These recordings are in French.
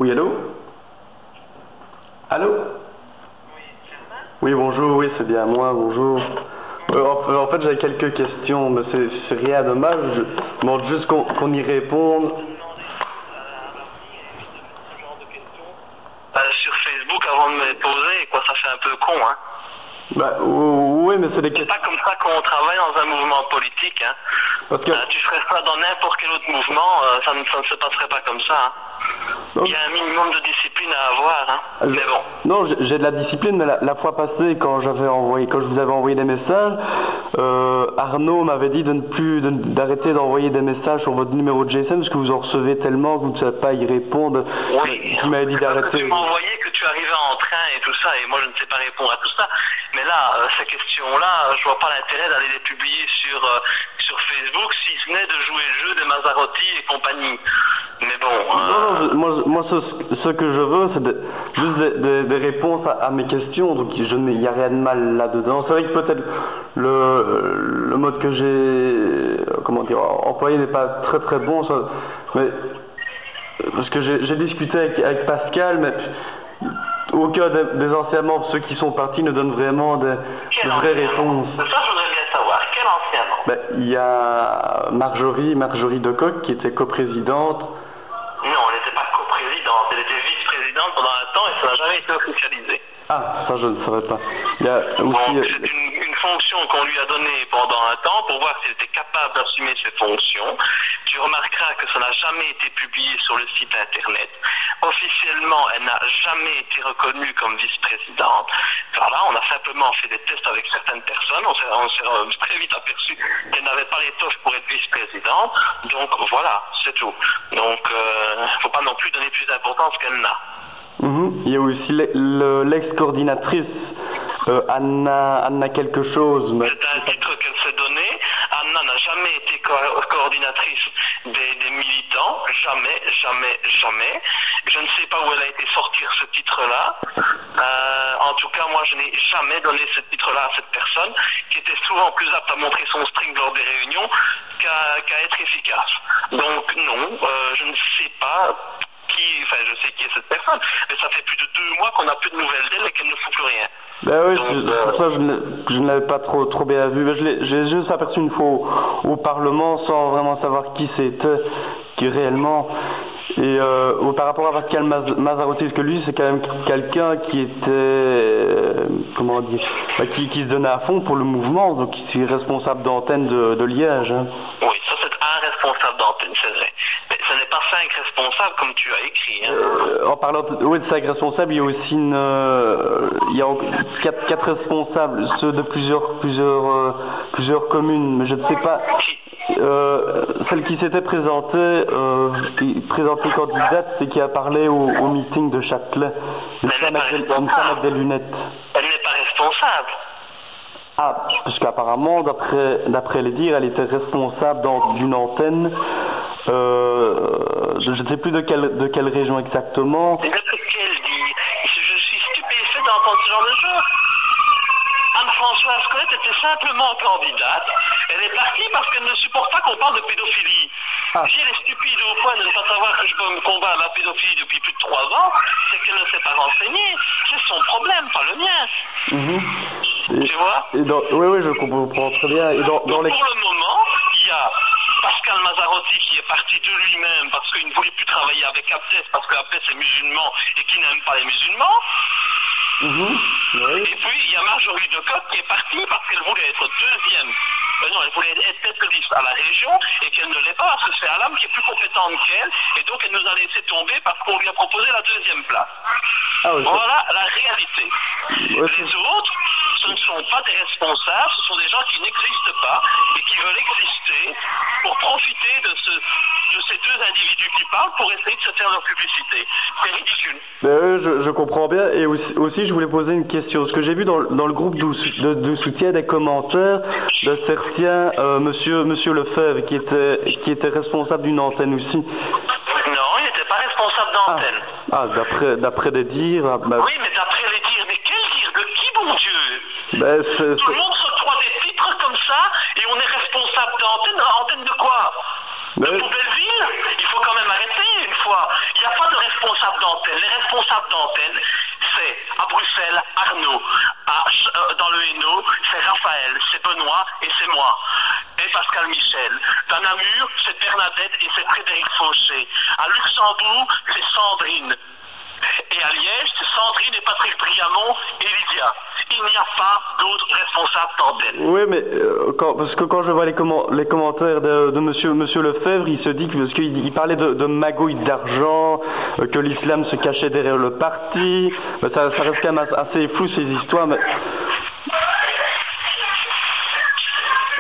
Oui, allô? Allô? Oui, bonjour, oui, c'est bien moi, bonjour. En fait, j'avais quelques questions, mais c'est rien de mal, je demande juste qu'on y réponde. Sur Facebook avant de me les poser, quoi, ça fait un peu con, hein. Bah, oui, mais c'est des C'est questions. pas comme ça qu'on travaille dans un mouvement politique, hein. Parce que... Tu ferais ça dans n'importe quel autre mouvement, ça ne se passerait pas comme ça, hein. Il y a un minimum de discipline à avoir, hein. Mais bon. Non, j'ai de la discipline, mais la fois passée, quand je vous avais envoyé des messages, Arnaud m'avait dit d'arrêter d'envoyer des messages sur votre numéro de GSM parce que vous en recevez tellement que vous ne savez pas y répondre. Oui. Il m'avait dit d'arrêter. Tu m'as envoyé que tu arrivais en train et tout ça, et moi je ne sais pas répondre à tout ça. Mais là, ces questions-là, je vois pas l'intérêt d'aller les publier sur Facebook, si ce n'est de jouer le jeu des Mazzarotti et compagnie. Mais bon... Non, moi ce que je veux, c'est juste des réponses à mes questions, donc il n'y a rien de mal là-dedans. C'est vrai que peut-être le mode que j'ai employé n'est pas très très bon, mais parce que j'ai discuté avec Pascal, mais aucun des anciens membres, ceux qui sont partis, ne donnent vraiment de vraies réponses. Ça, je voudrais bien savoir. Quel ancien membre? Il y a Marjorie Decoq, qui était coprésidente. Non, elle n'était pas coprésidente, elle était vice-présidente pendant un temps et ça n'a jamais été officialisé. Ah, ça je ne savais pas. Il y a aussi... Donc c'est une fonction qu'on lui a donnée pendant un temps pour voir s'il était capable d'assumer ses fonctions. Tu remarqueras que ça n'a jamais été publié sur le site internet. Officiellement, elle n'a jamais été reconnue comme vice-présidente. Voilà, on a simplement fait des tests avec certaines personnes. On s'est très vite aperçu qu'elle n'avait pas l'étoffe pour être vice-présidente. Donc voilà, c'est tout. Donc faut pas non plus donner plus d'importance qu'elle n'a. Il y a aussi l'ex-coordinatrice Anna quelque chose. Mais... C'est un titre qu'elle s'est donné. Anna n'a jamais été coordinatrice des militants. Jamais. Je ne sais pas où elle a été sortir ce titre-là. En tout cas, moi, je n'ai jamais donné ce titre-là à cette personne, qui était souvent plus apte à montrer son string lors des réunions qu'à être efficace. Donc non, je ne sais pas je sais qui est cette personne, mais ça fait plus de 2 mois qu'on n'a plus de nouvelles d'elle et qu'elle ne fout plus rien. Ben oui, c'est pour ça que je ne l'avais pas trop bien vu. J'ai juste aperçu une fois au Parlement sans vraiment savoir qui c'était, qui réellement. Et par rapport à Pascal Mazzarotti, parce que lui c'est quand même quelqu'un qui était, qui se donnait à fond pour le mouvement, donc il est responsable d'antenne de Liège. Hein. Oui, ça c'est un responsable d'antenne, c'est vrai. Mais ce n'est pas 5 responsables comme tu as écrit. Hein. En parlant de 5 responsables, il y a aussi il y a 4 responsables, ceux de plusieurs communes, mais je ne sais pas. Celle qui s'était présentée candidate, c'est qui a parlé au meeting de Châtelet. Une femme avec des lunettes. Elle n'est pas responsable. Ah, parce qu'apparemment, d'après les dires, elle était responsable d'une antenne. Je ne sais plus de quelle région exactement. Mais de quelle dit? Je suis stupéfait d'entendre ce genre de choses. Anne-Françoise Colette était simplement candidate. Elle est partie parce qu'elle ne supporte pas qu'on parle de pédophilie. Si elle est stupide au point de ne pas savoir que je peux me combattre la pédophilie depuis plus de 3 ans, c'est qu'elle ne s'est pas renseignée. C'est son problème, pas le mien. Tu vois? Oui, je comprends très bien. Et Donc, pour le moment, il y a Pascal Mazzarotti qui est parti de lui-même parce qu'il ne voulait plus travailler avec Abdès parce qu'Abdès est musulman et qui n'aime pas les musulmans. Oui. Et puis il y a Marjorie Decoq qui est partie parce qu'elle voulait être deuxième. Non, elle voulait être tête de liste à la région et qu'elle ne l'est pas parce que c'est Alam qui est plus compétente qu'elle et donc elle nous a laissé tomber parce qu'on lui a proposé la 2e place. Voilà la réalité. Les autres, ce ne sont pas des responsables, ce sont des gens qui n'existent pas et qui veulent exister pour profiter de ces 2 individus qui parlent pour essayer de se faire leur publicité. C'est ridicule. Je comprends bien. Et aussi, je voulais poser une question. Ce que j'ai vu dans le groupe de soutien des commentaires de certains, monsieur Lefebvre, qui était responsable d'une antenne aussi. Non, il n'était pas responsable d'antenne. D'après des dires... Oui, mais d'après les dires, mais quels dires? De qui, bon Dieu? Tout le monde s'octroie des titres comme ça et on est responsable d'antenne. Antenne de quoi? De Poubelleville? Il faut quand même arrêter une fois. Il n'y a pas de responsable d'antenne. d'antenne. Les responsables d'antenne, c'est à Bruxelles, Arnaud. Dans le Hainaut, c'est Raphaël, c'est Benoît et c'est moi. Et Pascal Michel. Dans Namur, c'est Bernadette et c'est Frédéric Fauché. À Luxembourg, c'est Sandrine. Et à Liège, c'est Sandrine et Patrick Briamont et Lydia. Il n'y a pas d'autres responsables d'antenne. Oui, mais parce que quand je vois les commentaires de monsieur Lefebvre, il se dit que parce qu'il parlait de magouilles d'argent, que l'islam se cachait derrière le parti. Ben, ça reste quand même assez flou ces histoires. Mais...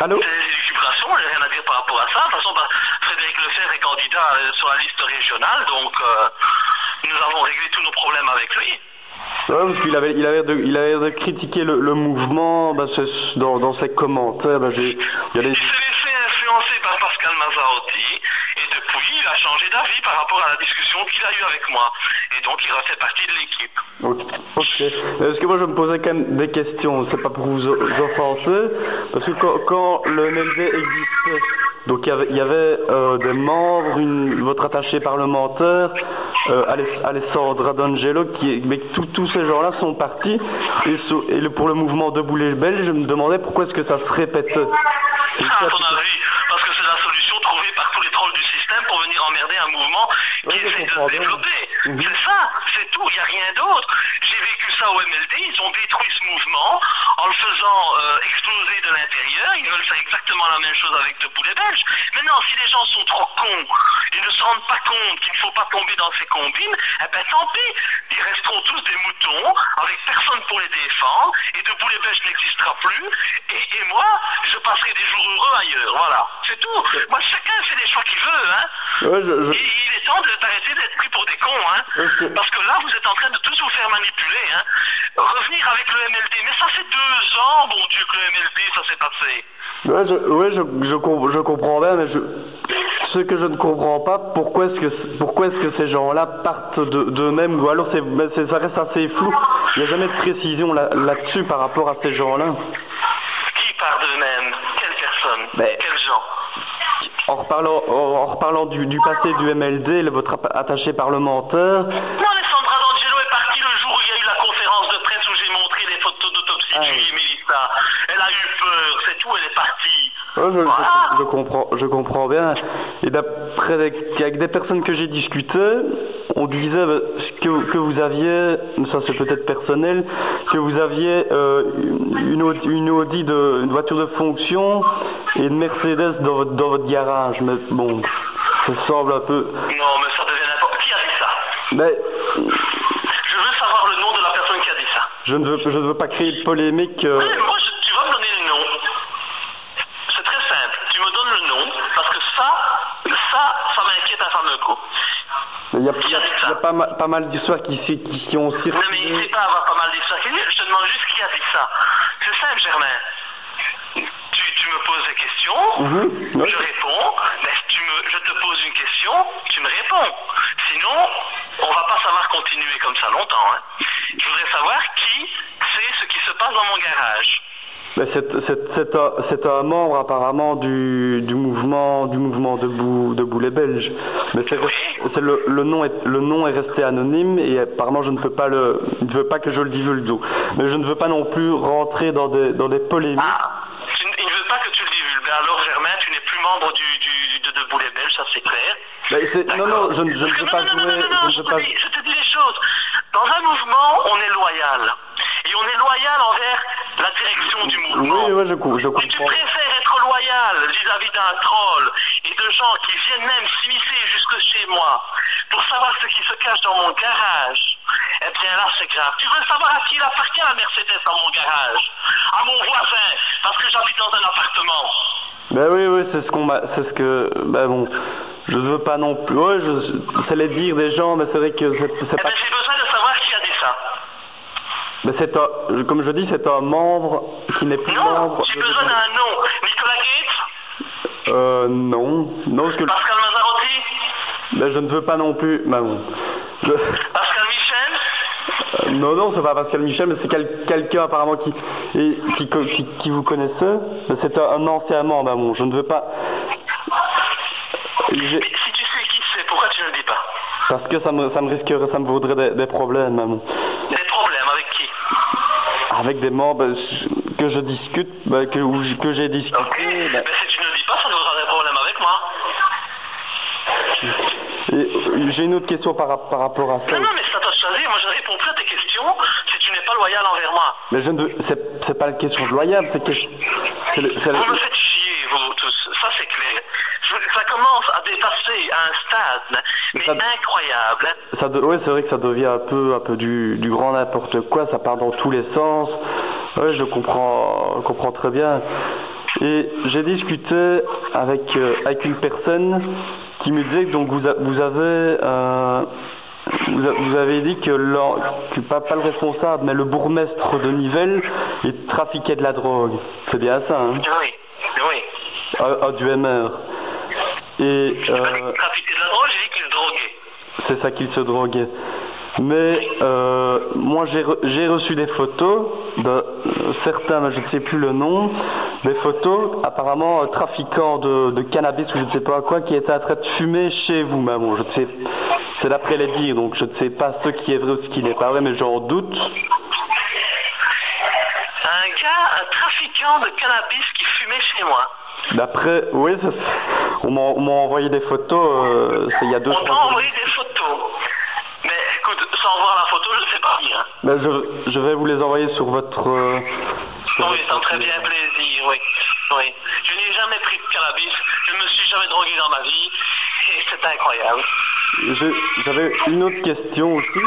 Allô? C'est des élucubrations, j'ai rien à dire par rapport à ça. De toute façon, Frédéric Lefebvre est candidat sur la liste régionale, donc nous avons réglé tous nos problèmes avec lui. Ouais, parce qu'il avait de critiquer le mouvement, dans ses commentaires, Il s'est laissé influencer par Pascal Mazzarotti, et depuis, il a changé d'avis par rapport à la discussion qu'il a eue avec moi. Et donc, il refait partie de l'équipe. Ok. Parce que moi, je me posais quand même des questions, c'est pas pour vous offenser, parce que quand le MLD existait, donc il y avait des membres, votre attaché parlementaire, Alessandra D'Angelo, mais tous ces gens-là sont partis, et pour le mouvement Debout les Belges, je me demandais pourquoi est-ce que ça se répétait. À ton avis, parce que c'est la solution trouvée par tous les trolls du système pour venir emmerder un mouvement qui essaie de se développer. C'est ça, c'est tout, il n'y a rien d'autre. J'ai vécu ça au MLD, ils ont détruit ce mouvement en le faisant exploser de l'intérieur. Ils veulent faire exactement la même chose avec Debout les Belges. Maintenant, si les gens sont trop cons, ils ne se rendent pas compte qu'il ne faut pas tomber dans ces combines, eh ben tant pis, ils resteront tous des moutons avec personne pour les défendre et Debout les Belges n'existera plus et moi, je passerai des jours heureux ailleurs, voilà, c'est tout. Moi, chacun fait les choix qu'il veut, hein. Ouais, Il est temps d'arrêter d'être pris pour des cons, hein. Okay. Parce que là, vous êtes en train de tous vous faire manipuler, hein. Revenir avec le MLD, mais ça fait 2 ans, bon Dieu, que le MLD, ça s'est passé. Je comprends bien, mais ce que je ne comprends pas, pourquoi est-ce que ces gens-là partent d'eux-mêmes, ou alors ça reste assez flou. Il n'y a jamais de précision là-dessus par rapport à ces gens-là. Qui part d'eux-mêmes? Quelle personne? Quels gens? En reparlant du passé du MLD, votre attaché parlementaire... Non, Alessandra D'Angelo est partie le jour où il y a eu la conférence de presse où j'ai montré les photos d'autopsie de Julie Mélissa. Elle a eu peur, c'est tout, elle est partie. Je comprends bien. Et d'après avec des personnes que j'ai discutées, on disait que vous aviez, ça c'est peut-être personnel, que vous aviez une Audi, une voiture de fonction et une Mercedes dans votre garage. Mais bon, ça semble un peu... Non, mais ça devient n'importe qui a dit ça. Mais... Je veux savoir le nom de la personne qui a dit ça. Je ne veux pas créer de polémique. Oui, moi, tu vas me donner le nom. C'est très simple. Tu me donnes le nom, parce que ça m'inquiète un fameux coup. Il y a pas mal d'histoires qui ont circulé. Non, mais il ne sait pas avoir pas mal d'histoires. Je te demande juste qui a dit ça. C'est simple, Germain. Tu me poses des questions, je réponds. Mais je te pose une question, tu me réponds. Sinon, on va pas savoir continuer comme ça longtemps. Hein. Je voudrais savoir qui sait ce qui se passe dans mon garage. C'est un membre apparemment du mouvement Debout les Belges. Mais le nom est resté anonyme et apparemment il ne veut pas que je le divulgue. Mais je ne veux pas non plus rentrer dans des polémiques. Il ne veut pas que tu le divulgues. Alors Germain, tu n'es plus membre de Debout les Belges, ça c'est clair. Non, je ne veux pas jouer. Je te dis les choses. Dans un mouvement, on est loyal. Et on est loyal envers la direction du mouvement. Oui, je comprends. Mais tu préfères être loyal vis-à-vis d'un troll et de gens qui viennent même s'immiscer jusque chez moi pour savoir ce qui se cache dans mon garage. Eh bien là, c'est grave. Tu veux savoir à qui il appartient la Mercedes dans mon garage? À mon voisin, parce que j'habite dans un appartement. Ben oui, bon, je ne veux pas non plus. Ouais, c'est les dires des gens, mais c'est vrai que c'est pas... j'ai besoin de savoir qui a dit ça. Mais comme je dis, c'est un membre qui n'est plus membre... Non, j'ai besoin d'un nom. Nicolas Gates? Non, parce que... Pascal Mazzarotti? Ben, je ne veux pas non plus... Ben bon... Pascal Michel? Non, c'est pas Pascal Michel, mais c'est quelqu'un apparemment qui vous connaissez. C'est un ancien membre, ben bon, je ne veux pas... Mais si tu sais qui c'est, pourquoi tu ne le dis pas? Parce que ça me risquerait, ça me vaudrait des problèmes, maman. Des problèmes avec qui? Avec des membres que je discute, que j'ai discuté. Ok, mais si tu ne dis pas, ça ne vaudra des problèmes avec moi. Et j'ai une autre question par rapport à ça. Non, mais c'est à toi de choisir. Moi, je ne réponds plus à tes questions si tu n'es pas loyal envers moi. Mais c'est pas une question de loyal, c'est que... Vous me faites chier, vous tous. Ça, c'est clair. Ça commence à dépasser à un stade, mais incroyable. Oui, c'est vrai que ça devient un peu du grand n'importe quoi. Ça part dans tous les sens. Oui, je comprends très bien. Et j'ai discuté avec une personne qui me disait que donc vous avez dit que pas le responsable, mais le bourgmestre de Nivelles, il trafiquait de la drogue. C'est bien ça, hein? Oui. Du MR. Et trafiquer de la drogue, j'ai dit qu'il se droguait. C'est ça, qu'il se droguait. Mais moi j'ai reçu des photos de certains, mais je ne sais plus le nom, des photos apparemment trafiquants de cannabis ou je ne sais pas quoi, qui étaient en train de fumer chez vous, maman. Je ne sais, c'est d'après les dires, donc je ne sais pas ce qui est vrai ou ce qui n'est pas vrai, mais j'en doute. Un trafiquant de cannabis qui fumait chez moi. D'après, oui, on m'a envoyé des photos, c'est il y a 2 On t'a envoyé des photos. Mais écoute, sans voir la photo, je ne sais pas bien. Ben, je vais vous les envoyer sur votre... oui, ça me ferait bien plaisir, oui. Je n'ai jamais pris de cannabis, je ne me suis jamais drogué dans ma vie, et c'est incroyable. J'avais une autre question aussi.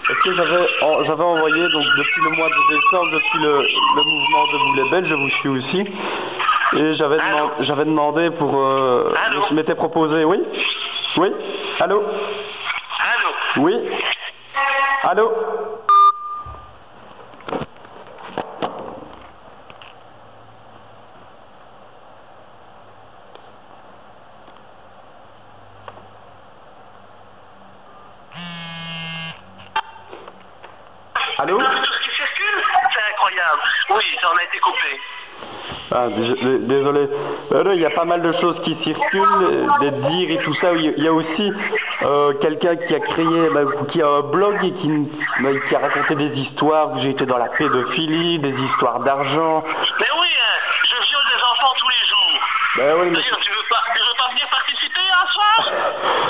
Est-ce que j'avais envoyé, donc depuis le mois de décembre, depuis le mouvement Debout les Belges, je vous suis aussi, et j'avais demandé pour... Allô? Je m'étais proposé, oui? Oui? Allô? Allô? Oui? Allô? Allô? Tout ce qui circule, c'est incroyable. Oui, ça en a été coupé. Ah, désolé. Il y a pas mal de choses qui circulent, des dires et tout ça. Il y a aussi quelqu'un qui a créé, qui a un blog et qui a raconté des histoires, que j'ai été dans la pédophilie, des histoires d'argent. Mais oui, hein, je viole des enfants tous les jours. Ben oui, mais... D'ailleurs, tu veux pas venir participer un soir?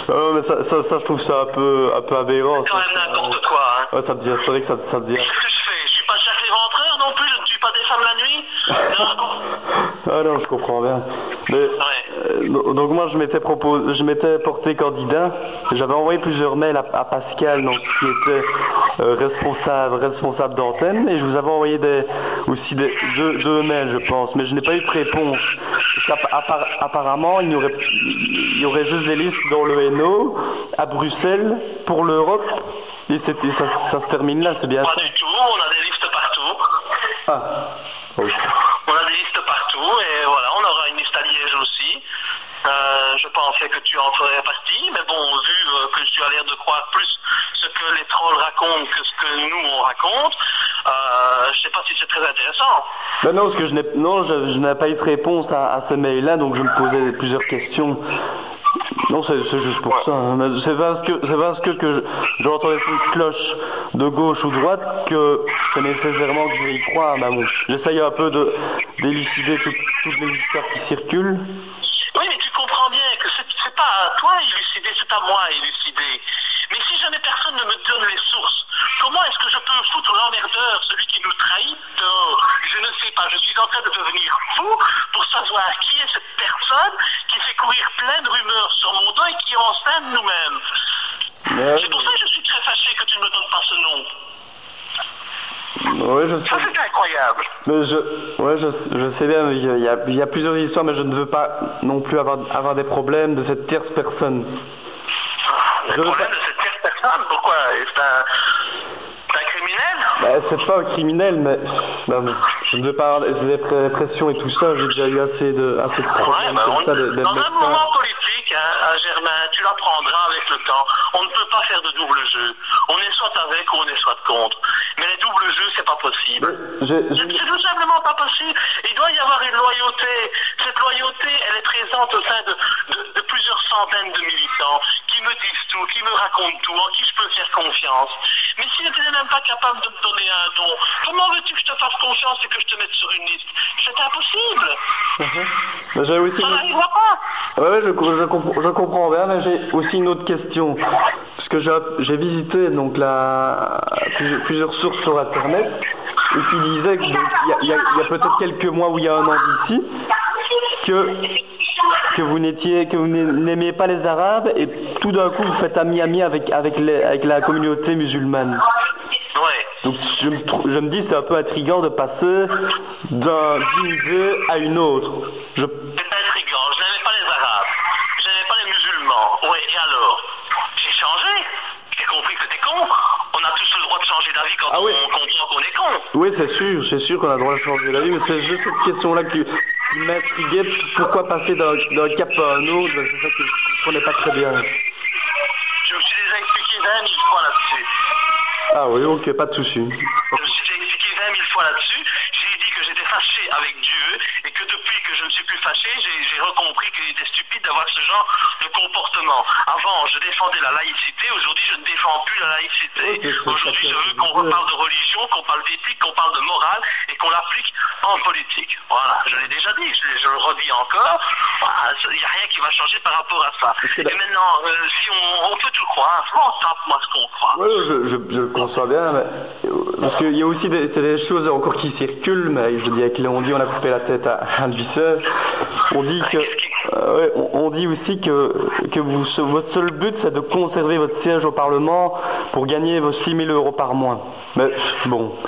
Non, mais ça, je trouve ça un peu aberrant. C'est quand même n'importe quoi, hein. Ouais, c'est vrai que ça devient... Qu'est-ce que je fais? Je suis pas Jacques Léventreur non plus, je ne tue pas des femmes la nuit. Ah non, je comprends bien. Mais, donc moi je m'étais porté candidat. J'avais envoyé plusieurs mails à Pascal, donc qui était responsable d'antenne, et je vous avais envoyé aussi deux mails, je pense, mais je n'ai pas eu de réponse. Apparemment, il y aurait juste des listes dans le Hainaut, à Bruxelles, pour l'Europe, et ça se termine là, c'est bien ça? Pas du tout, on a des listes partout. Ah, oui. On a des listes partout, et voilà, on aura une liste à Liège aussi. Je pensais que tu en ferais partie, mais bon, vu que tu as l'air de croire plus ce que les trolls racontent que ce que nous on raconte, je sais pas si c'est très intéressant. Ben non, parce que je n'ai pas eu de réponse à ce mail-là, donc je me posais plusieurs questions. Non, c'est juste pour ça. Hein. C'est parce que j'entends des cloches de gauche ou droite que c'est nécessairement que je vais y croire. Ben bon, j'essaye un peu d'élucider toutes les histoires qui circulent. Oui, mais tu comprends bien que c'est pas à toi à élucider, c'est à moi à élucider. Mais si jamais personne ne me donne les sources, comment est-ce que je peux foutre l'emmerdeur, celui qui nous trahit, dehors? Je ne sais pas, je suis en train de devenir fou pour savoir qui est cette personne qui fait courir plein de rumeurs sur mon dos et qui est enceinte nous-mêmes. C'est pour ça que je suis très fâché que tu ne me donnes pas ce nom. Oui, je sais. Ça, c'est incroyable. Mais je sais bien, mais il y a plusieurs histoires, mais je ne veux pas non plus avoir des problèmes de cette tierce personne. Des problèmes de cette tierce personne? Pourquoi? C'est un criminel? C'est pas un criminel, mais je ne veux pas avoir des pressions et tout ça. J'ai déjà eu assez de problèmes comme ça. Dans un moment politique, hein, Germain, tu l'apprendras avec le temps. On ne peut pas faire de double jeu. On est soit avec ou on est soit contre. Mais les doubles jeux, c'est pas possible. C'est tout simplement pas possible. Il doit y avoir une loyauté. Cette loyauté, elle est présente au sein de plusieurs centaines de militants qui me me disent tout, qui me racontent tout, en qui je peux faire confiance. Mais si tu n'es même pas capable de me donner un nom, comment veux-tu que je te fasse confiance et que je te mette sur une liste? C'est impossible. Mais j'ai aussi Ça n'arrivera pas. Ouais, je comprends bien, mais j'ai aussi une autre question. Parce que j'ai visité donc plusieurs sources sur Internet et qui disaient qu'il y a peut-être quelques mois ou il y a un an d'ici que vous n'aimiez pas les Arabes et tout d'un coup vous faites ami avec la communauté musulmane. Ouais. Donc je me dis c'est un peu intriguant de passer d'une idée à une autre. C'est intriguant, je n'aimais pas les Arabes, je n'aimais pas les musulmans. Oui, et alors? J'ai changé. J'ai compris que c'était con. On a tous le droit de changer d'avis quand on comprend qu'on est con. Oui, c'est sûr qu'on a le droit de changer d'avis, mais c'est juste cette question-là qui m'intriguait. Pourquoi passer d'un cap à un autre? C'est ça que je ne comprenais pas très bien. Je me suis déjà expliqué 20 000 fois là-dessus. Ah oui, ok, pas de souci. Je me suis déjà expliqué 20 000 fois là-dessus. J'ai dit que j'étais fâché avec Dieu et que depuis que je ne suis plus fâché, j'ai recompris qu'il était stupide d'avoir ce genre de comportement. Avant, je défendais la laïcité. Aujourd'hui, je ne défends plus la laïcité. Aujourd'hui, je veux qu'on reparle de religion, qu'on parle d'éthique, qu'on parle de morale et qu'on l'applique en politique. Voilà, je l'ai déjà dit, je le redis encore. Voilà, il n'y a rien qui va changer par rapport à ça. Et maintenant, si on peut tout croire, on tape moi ce qu'on croit. Oui, je le conçois bien, mais, parce qu'il y a aussi des choses encore qui circulent, mais je dis avec on dit on a coupé la tête à un visseur. On dit on dit aussi que votre seul but c'est de conserver votre siège au Parlement pour gagner vos 6 000 € par mois. Mais bon,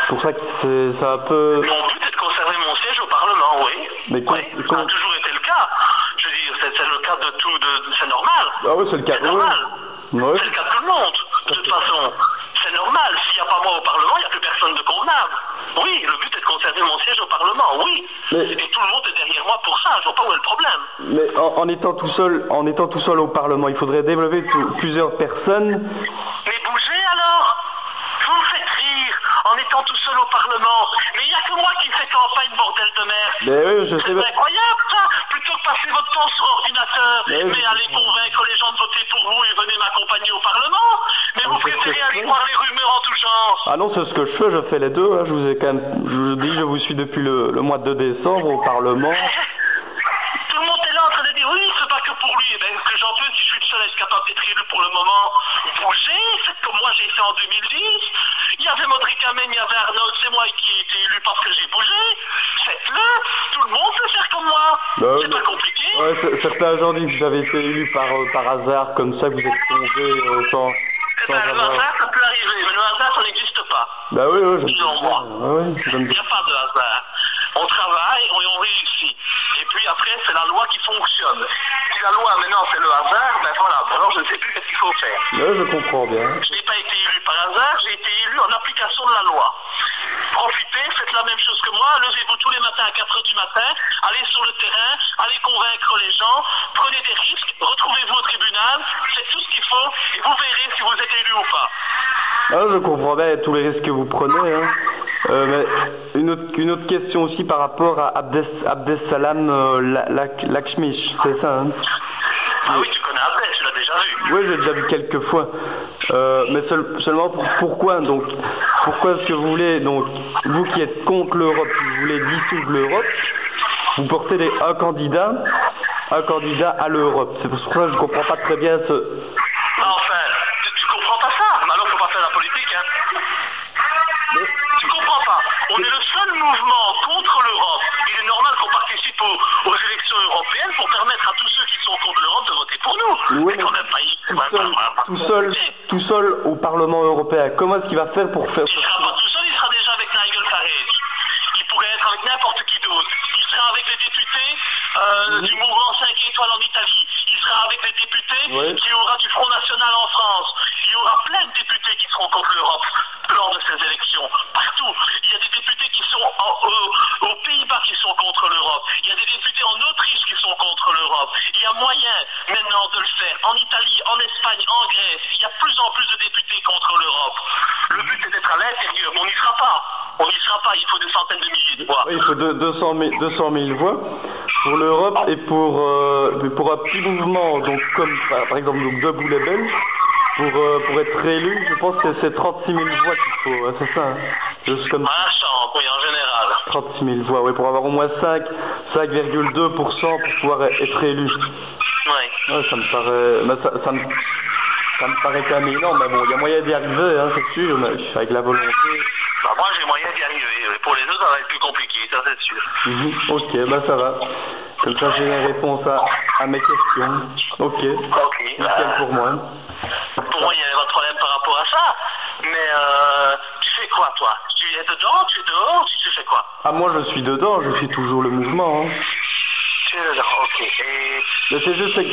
c'est pour ça que c'est un peu... Mon but est de conserver mon siège au Parlement, oui. Mais ça a toujours été le cas. Je veux dire, c'est le cas de tout, c'est normal. Ah oui, c'est le cas. C'est normal. Ouais. C'est le cas de tout le monde. De toute façon, c'est normal. S'il n'y a pas moi au Parlement, il n'y a plus personne de convenable. Oui, le but est de conserver mon siège au Parlement, oui. Et tout le monde est derrière moi pour ça. Je vois pas où est le problème. Mais en étant tout seul au Parlement, il faudrait développer plusieurs personnes. Mais bougez alors. Vous me faites rire en étant tout seul au Parlement. Mais il n'y a que moi qui fais campagne, bordel de merde. Mais oui, je sais. C'est incroyable ça. Plutôt que passer votre temps sur ordinateur, mais allez convaincre les gens de voter pour vous et venez m'accompagner au Parlement. Mais vous préférez aller voir les rumeurs en tout genre. Ah non, c'est ce que je fais les deux. Hein. Je vous suis depuis le mois de décembre au Parlement. Tout le monde est là en train de dire oui, c'est pas que pour lui. Eh ben, ce que j'en peux, si je suis le seul à être capable d'être élu pour le moment, bougez, faites comme moi j'ai fait en 2010. Il y avait Modric Amen, il y avait Arnaud, c'est moi qui ai été élu parce que j'ai bougé. Faites-le, tout le monde peut faire comme moi. C'est pas compliqué. Ouais, certains gens disent que vous avez été élu par hasard, comme ça que vous êtes tombé sans le hasard, ça peut arriver, mais le hasard, ça n'existe pas. Bah oui, selon moi. Il n'y a pas de hasard. On travaille et on réussit. Et puis après, c'est la loi qui fonctionne. Si la loi maintenant c'est le hasard, ben voilà, alors je ne sais plus ce qu'il faut faire. Oui, je comprends bien. Je n'ai pas été élu par hasard, j'ai été élu en application de la loi. Profitez, faites la même chose que moi, levez-vous tous les matins à 4h du matin, allez sur le terrain, allez convaincre les gens, prenez des risques, retrouvez-vous au tribunal, faites tout ce qu'il faut et vous verrez si vous êtes élu ou pas. Ah, je comprends bien tous les risques que vous prenez. Hein. Mais une autre question aussi par rapport à Abdeslam Lakshmi, c'est ça hein? Ah oui, tu connais Abdel, tu l'as déjà vu. Oui, j'ai déjà vu quelques fois. Mais seulement pourquoi est-ce que vous voulez, donc, vous qui êtes contre l'Europe, vous voulez dissoudre l'Europe, vous portez un candidat à l'Europe. C'est pour ça que je ne comprends pas très bien ce... Enfin, tu comprends pas ça? Mais alors, faut pas faire la politique, hein. Tu comprends pas? On est le seul mouvement contre l'Europe. Il est normal qu'on participe aux élections européennes pour permettre à tous ceux qui sont contre l'Europe de voter pour nous. Oui, mais qu'on n'a pas tout seul au Parlement européen. Comment est-ce qu'il va faire pour faire ça? Il sera pas tout seul, il sera déjà avec Nigel Farage. Il pourrait être avec n'importe qui d'autre. Il sera avec les députés du mouvement 5 étoiles en Italie. Il sera avec les députés qui aura du Front National en France. Il y aura plein de députés qui seront contre l'Europe lors de ces élections. Partout. Il y a des députés qui sont aux Pays-Bas qui sont contre l'Europe. Il y a des députés en Autriche qui sont contre l'Europe. Il y a moyen maintenant de le faire en Italie, en Espagne, en Grèce. Il y a de plus en plus de députés contre l'Europe. Le but est d'être à l'intérieur, mais on n'y sera pas. Il faut des centaines de milliers de voix. Oui, il faut 200 000 voix. pour l'Europe et pour un petit mouvement, donc comme par exemple donc Debout les Belges, pour être élu, je pense que c'est 36 000 voix qu'il faut, c'est ça, hein, juste comme À la chambre, oui, en général. 36 000 voix, oui, pour avoir au moins 5,2% pour pouvoir être élu. Oui. Ouais, ça me paraît, ça me paraît quand même énorme, mais bon, il y a moyen d'y arriver, hein, c'est sûr, mais avec la volonté. Bah, moi, j'ai moyen d'y arriver. Pour les autres, ça va être plus compliqué, ça c'est sûr. Ok, bah ça va. Comme ça, j'ai les réponses à mes questions. Ok. Ok. Nickel pour moi. Pour moi, il n'y avait pas de problème par rapport à ça. Mais tu fais quoi, toi? Tu es dedans, tu es dehors, tu fais quoi? Ah, moi, je suis dedans, je suis toujours le mouvement. Hein. Tu es dedans, ok. Et Mais c'est juste ces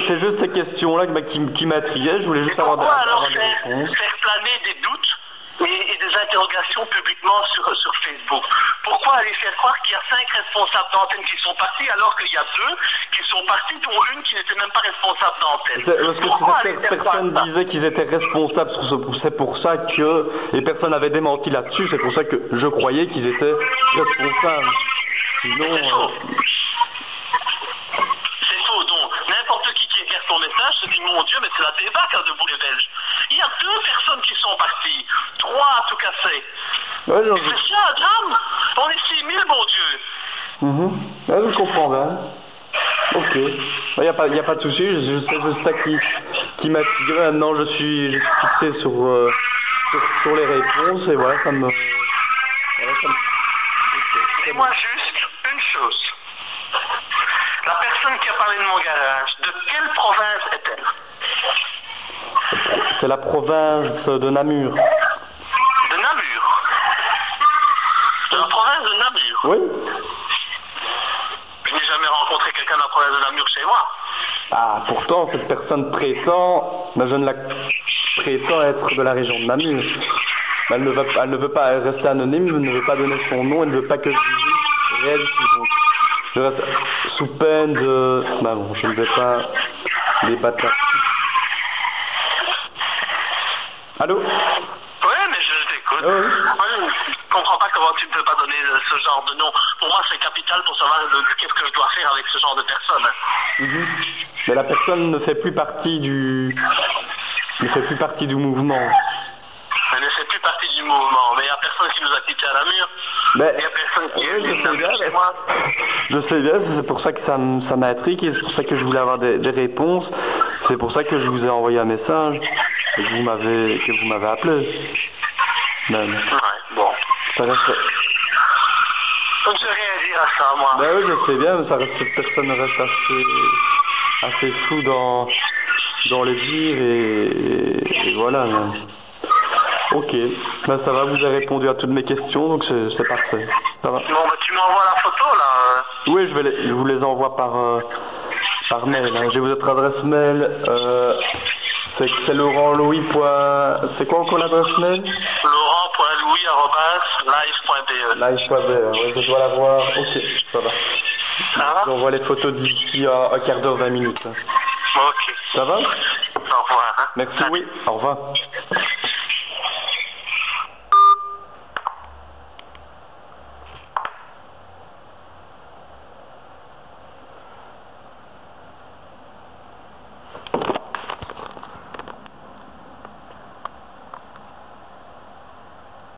questions-là qui m'attillaient. Je voulais juste avoir des réponses. Faire planer des doutes et des interrogations publiquement sur Facebook. Pourquoi aller faire croire qu'il y a 5 responsables d'antenne qui sont partis alors qu'il y a 2 qui sont partis, dont une qui n'était même pas responsable d'antenne? Parce que personne disait qu'ils étaient responsables sur ce. C'est pour ça que. Et personne n'avait démenti là-dessus, c'est pour ça que je croyais qu'ils étaient responsables. Sinon. C'est faux, donc n'importe qui regarde ton message se dit mon Dieu, mais c'est la débâcle hein, Debout les Belges. Il y a 2 personnes qui sont parties, 3 à tout casser. Ouais, Et c'est ça un drame. On est 6 000, bon Dieu. Ouais, je comprends bien. Ok. Il n'y a pas de souci, c'est juste ça qui m'a tiré. Maintenant, je suis fixé sur les réponses et voilà, ça me. Dis-moi juste une chose. La personne qui a parlé de mon garage, de quelle province est-elle? C'est la province de Namur. De Namur. De la province de Namur. Oui. Je n'ai jamais rencontré quelqu'un de la province de Namur chez moi. Ah, pourtant, cette personne prétend, mais je ne la prétend être de la région de Namur. Elle ne veut pas rester anonyme, elle ne veut pas donner son nom, elle ne veut pas que je dise réel ici. Donc, je reste sous peine de... Bah bon, je ne vais pas débattre là-dessus. Allô? Oui, mais je t'écoute. Oui. Moi, je ne comprends pas comment tu ne peux pas donner ce genre de nom. Pour moi, c'est capital pour savoir qu'est-ce que je dois faire avec ce genre de personne. Mais la personne ne fait plus partie du mouvement. Elle ne fait plus partie du mouvement. Mais il n'y a personne qui nous a quittés à Namur. Il n'y a personne qui est venu chez moi. Je sais bien, c'est pour ça que ça m'intrigue et c'est pour ça que je voulais avoir des réponses. C'est pour ça que je vous ai envoyé un message et que vous m'avez appelé. Même. Ouais, bon. Ça reste... Je ne sais rien dire à ça, moi. Ben oui, je sais bien, mais ça reste, cette personne reste assez fou dans les dires et voilà. Mais... Ok, ben ça va, vous avez répondu à toutes mes questions, donc c'est parfait. Ça va. Bon, bah tu m'envoies la photo, là. Oui, je vous les envoie par mail. Hein. J'ai votre adresse mail. C'est laurentlouis. C'est quoi encore l'adresse mail? laurent.louis@live.be. Live.be, oui, je dois l'avoir. Ok, ça va. Ça va? J'envoie les photos d'ici à un quart d'heure, 20 minutes. Ok. Ça va? Au revoir. Hein. Merci, oui. Au revoir.